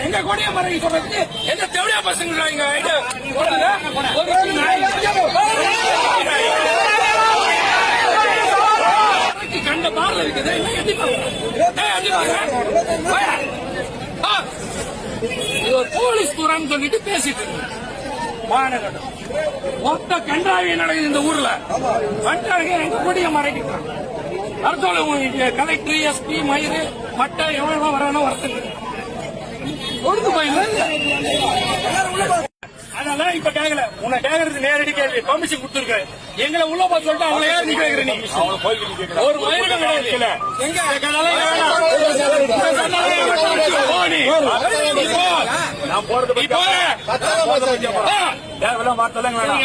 எங்க கொடிய மறைக்க சொல்றதுக்கு எந்த தேவையா பசங்க கண்ட பார்ல இருக்குது போலீஸ் துறான்னு சொல்லிட்டு பேசிட்டு இருக்கு மாநகரம் மொத்த கன்றாவி நடக்குது இந்த ஊர்ல. கன்றாவி எங்க கொடிய மறைக்கிறாங்க. அடுத்த கலெக்டர், எஸ்பி, மயிறு, மட்டை எவ்வளவு வரானோ வரத்துக்கு கொடுத்து போயிருந்தேன். அதெல்லாம் இப்ப கேட்கல. உன்னை கேட்கறது நேரடி கேள்வி. பர்மிஷன் கொடுத்துருக்க எங்களை உள்ள பார்த்து சொல்லிட்டு அவங்கள ஏன் நீ கேட்கற? நீ ஒரு மயிரிடம் கிடையாது. நான் போறது வேணாம்.